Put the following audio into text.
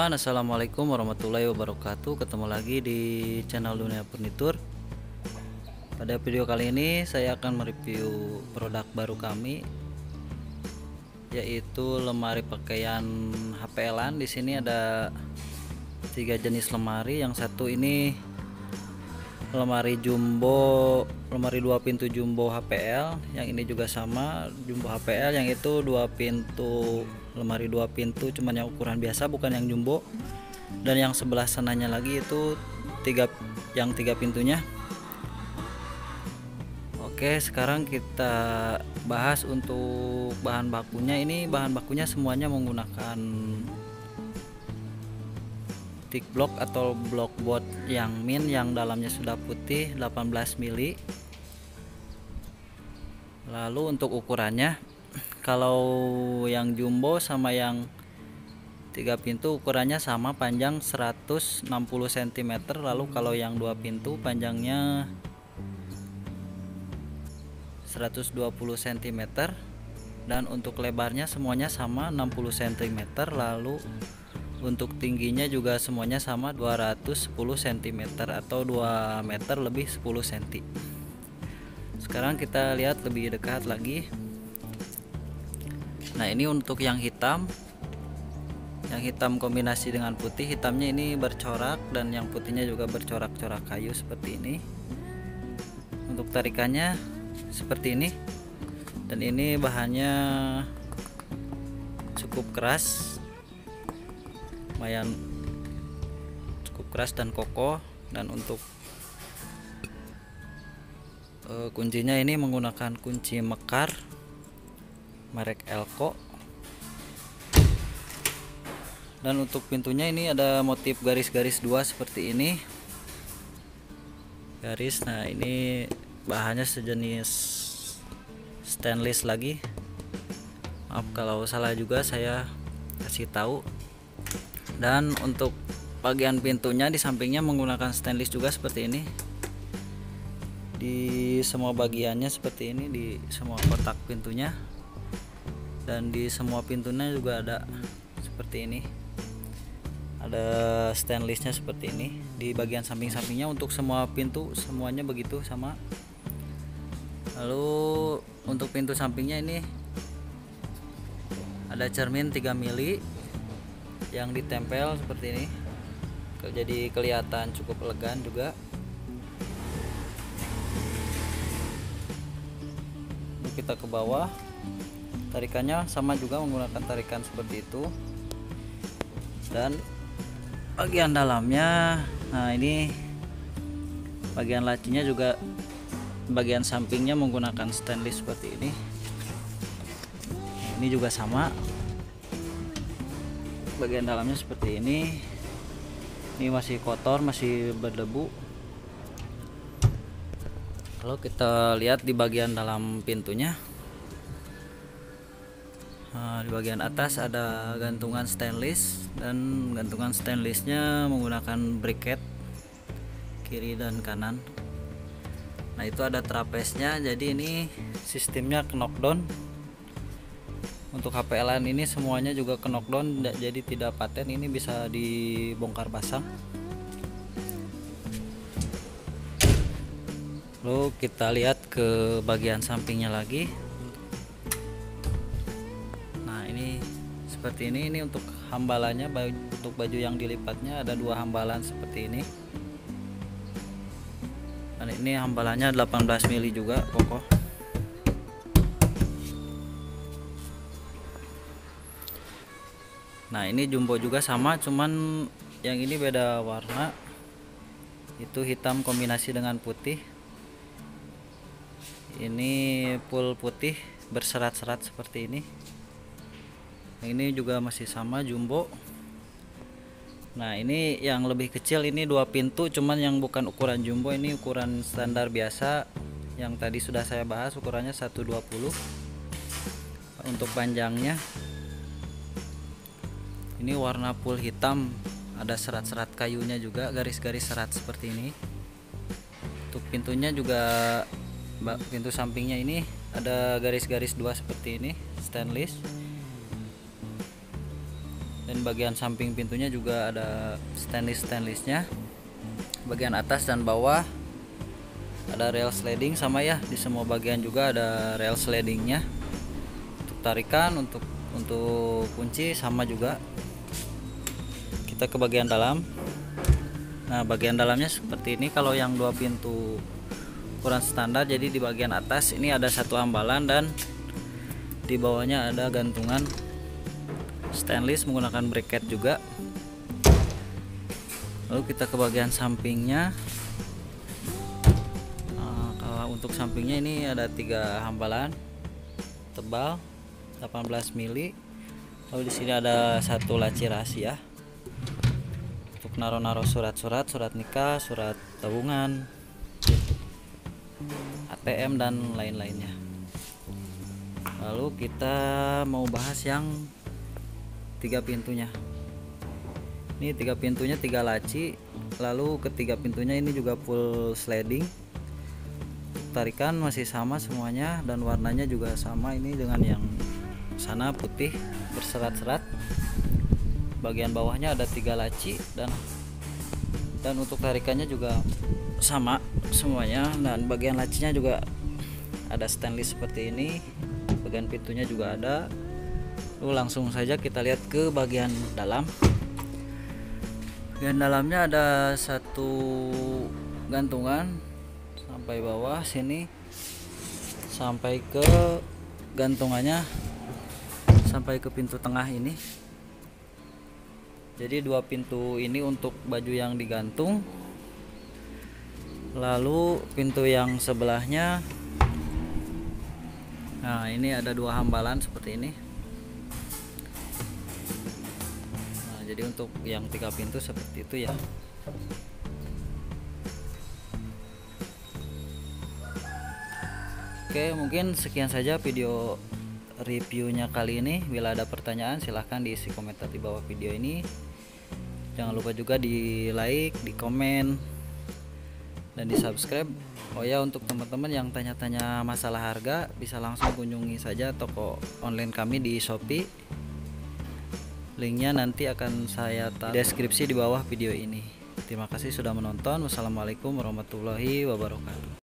teman-teman, assalamualaikum warahmatullahi wabarakatuh. Ketemu lagi di channel Dunia Furnitur. Pada video kali ini saya akan mereview produk baru kami, yaitu lemari pakaian HPL-an. Di sini ada 3 jenis lemari. Yang satu ini lemari jumbo, lemari 2 pintu jumbo HPL. Yang ini juga sama jumbo HPL, yang itu 2 pintu, lemari 2 pintu cuman yang ukuran biasa, bukan yang jumbo. Dan yang sebelah sananya lagi itu yang 3 pintunya. Oke, sekarang kita bahas untuk bahan bakunya. Ini bahan bakunya semuanya menggunakan thick block atau block board yang min, yang dalamnya sudah putih 18 mili. Lalu untuk ukurannya, kalau yang jumbo sama yang 3 pintu ukurannya sama, panjang 160 cm. Lalu kalau yang 2 pintu panjangnya 120 cm, dan untuk lebarnya semuanya sama 60 cm. Lalu untuk tingginya juga semuanya sama 210 cm atau 2 meter lebih 10 cm. Sekarang kita lihat lebih dekat lagi. Nah, ini untuk yang hitam. Yang hitam kombinasi dengan putih. Hitamnya ini bercorak dan yang putihnya juga bercorak-corak kayu seperti ini. Untuk tarikannya seperti ini. Dan ini bahannya cukup keras, lumayan cukup keras dan kokoh. Dan untuk kuncinya ini menggunakan kunci mekar merek Elko. Dan untuk pintunya ini ada motif garis-garis 2 seperti ini, garis. Nah, ini bahannya sejenis stainless lagi. Maaf kalau salah juga saya kasih tahu. Dan untuk bagian pintunya di sampingnya menggunakan stainless juga seperti ini. Di semua bagiannya seperti ini, di semua kotak pintunya. Dan di semua pintunya juga ada seperti ini, ada stainlessnya seperti ini. Di bagian samping-sampingnya untuk semua pintu semuanya begitu sama. Lalu untuk pintu sampingnya ini ada cermin 3 mili yang ditempel seperti ini, jadi kelihatan cukup elegan juga. Kita ke bawah, tarikannya sama juga menggunakan tarikan seperti itu. Dan bagian dalamnya, nah ini bagian lacinya juga, bagian sampingnya menggunakan stainless seperti ini. Ini juga sama, bagian dalamnya seperti ini. Ini masih kotor, masih berdebu. Kalau kita lihat di bagian dalam pintunya, nah, di bagian atas ada gantungan stainless, dan gantungan stainlessnya menggunakan bracket kiri dan kanan. Nah, itu ada trapesnya, jadi ini sistemnya knockdown. Untuk HPL-an ini semuanya juga knockdown, jadi tidak paten. Ini bisa dibongkar pasang. Lalu kita lihat ke bagian sampingnya lagi. Nah, ini seperti ini. Ini untuk hambalannya, untuk baju yang dilipatnya ada 2 hambalan seperti ini. Dan ini hambalannya 18 mili juga, kokoh. Nah, ini jumbo juga sama, cuman yang ini beda warna. Itu hitam kombinasi dengan putih. Ini full putih berserat-serat seperti ini. Yang ini juga masih sama jumbo. Nah, ini yang lebih kecil, ini 2 pintu cuman yang bukan ukuran jumbo, ini ukuran standar biasa. Yang tadi sudah saya bahas, ukurannya 120. Untuk panjangnya ini warna full hitam, ada serat-serat kayunya juga, garis-garis serat seperti ini. Untuk pintunya juga, pintu sampingnya ini ada garis-garis 2 seperti ini, stainless. Dan Dan bagian samping pintunya juga ada stainlessnya, bagian atas dan bawah ada rail sliding sama ya, di semua bagian juga ada rail slidingnya. Untuk tarikan, untuk kunci sama juga. Kita ke bagian dalam. Nah, bagian dalamnya seperti ini. Kalau yang 2 pintu ukuran standar, jadi di bagian atas ini ada satu hambalan dan di bawahnya ada gantungan stainless menggunakan bracket juga. Lalu kita ke bagian sampingnya. Kalau untuk sampingnya ini ada 3 hambalan tebal 18 mili. Lalu di sini ada satu laci rahasia untuk naruh surat-surat, surat nikah, surat tabungan, ATM dan lain-lainnya. Lalu kita mau bahas yang 3 pintunya. Ini 3 pintunya 3 laci, lalu ketiga pintunya ini juga full sliding. Tarikan masih sama semuanya dan warnanya juga sama, ini dengan yang sana putih berserat-serat. Bagian bawahnya ada 3 laci dan untuk tarikannya juga sama semuanya, dan bagian lacinya juga ada stainless seperti ini. Bagian pintunya juga ada. Langsung saja kita lihat ke bagian dalam. Bagian dalamnya ada satu gantungan sampai bawah sini, sampai ke gantungannya sampai ke pintu tengah ini. Jadi 2 pintu ini untuk baju yang digantung. Lalu pintu yang sebelahnya, nah ini ada 2 hambalan seperti ini. Jadi untuk yang 3 pintu seperti itu ya. Oke, mungkin sekian saja video reviewnya kali ini. Bila ada pertanyaan silahkan diisi komentar di bawah video ini. Jangan lupa juga di like, di komen, dan di subscribe. Oh ya, untuk teman-teman yang tanya-tanya masalah harga bisa langsung kunjungi saja toko online kami di Shopee. Linknya nanti akan saya taruh di deskripsi di bawah video ini. Terima kasih sudah menonton. Wassalamualaikum warahmatullahi wabarakatuh.